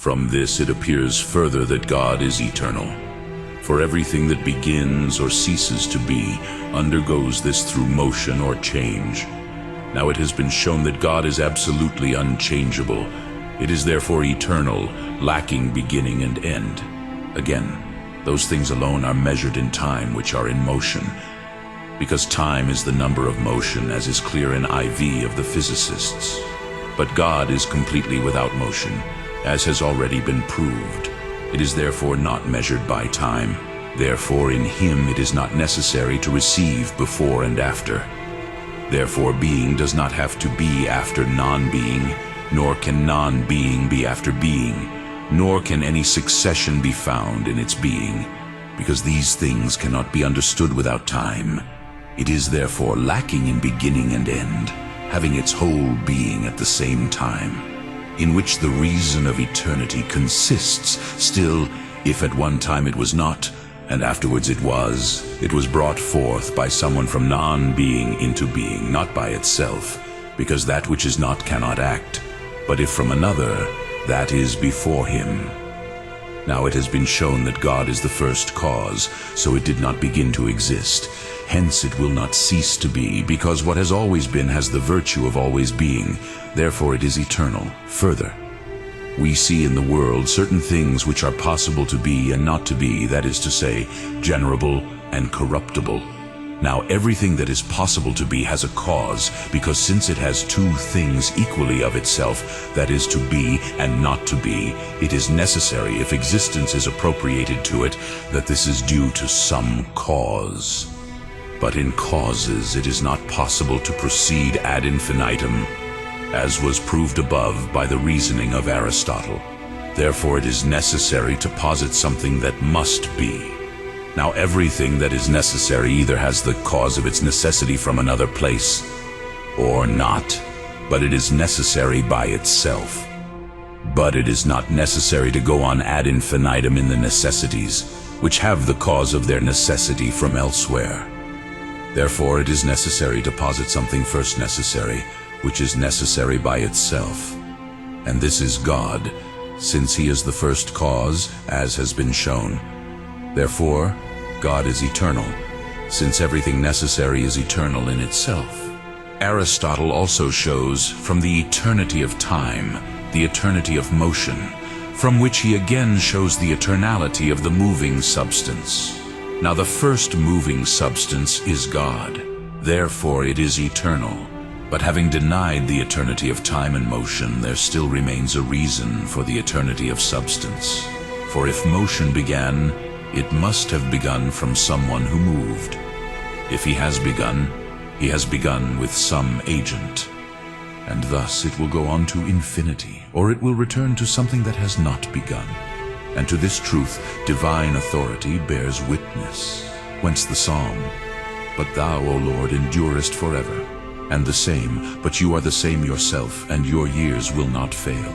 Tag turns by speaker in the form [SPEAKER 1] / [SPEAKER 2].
[SPEAKER 1] From this it appears further that God is eternal. For everything that begins or ceases to be undergoes this through motion or change. Now it has been shown that God is absolutely unchangeable. It is therefore eternal, lacking beginning and end. Again, those things alone are measured in time which are in motion, because time is the number of motion, as is clear in IV of the physicists. But God is completely without motion, as has already been proved. It is therefore not measured by time. Therefore in him it is not necessary to receive before and after. Therefore being does not have to be after non-being, nor can non-being be after being, nor can any succession be found in its being, because these things cannot be understood without time. It is therefore lacking in beginning and end, having its whole being at the same time, in which the reason of eternity consists. Still, if at one time it was not, and afterwards it was brought forth by someone from non-being into being, not by itself, because that which is not cannot act, but if from another, that is before him. Now it has been shown that God is the first cause, so it did not begin to exist. Hence it will not cease to be, because what has always been has the virtue of always being. Therefore it is eternal. Further, we see in the world certain things which are possible to be and not to be, that is to say, generable and corruptible. Now everything that is possible to be has a cause, because since it has two things equally of itself, that is to be and not to be, it is necessary, if existence is appropriated to it, that this is due to some cause. But in causes it is not possible to proceed ad infinitum, as was proved above by the reasoning of Aristotle. Therefore it is necessary to posit something that must be. Now everything that is necessary either has the cause of its necessity from another place, or not, but it is necessary by itself. But it is not necessary to go on ad infinitum in the necessities, which have the cause of their necessity from elsewhere. Therefore it is necessary to posit something first necessary, which is necessary by itself. And this is God, since he is the first cause, as has been shown. Therefore, God is eternal, since everything necessary is eternal in itself. Aristotle also shows from the eternity of time, the eternity of motion, from which he again shows the eternality of the moving substance. Now the first moving substance is God, therefore it is eternal. But having denied the eternity of time and motion, there still remains a reason for the eternity of substance. For if motion began, it must have begun from someone who moved. If he has begun with some agent. And thus it will go on to infinity, or it will return to something that has not begun. And to this truth divine authority bears witness. Whence the psalm, "But thou, O Lord, endurest forever." And the same, "But you are the same yourself, and your years will not fail."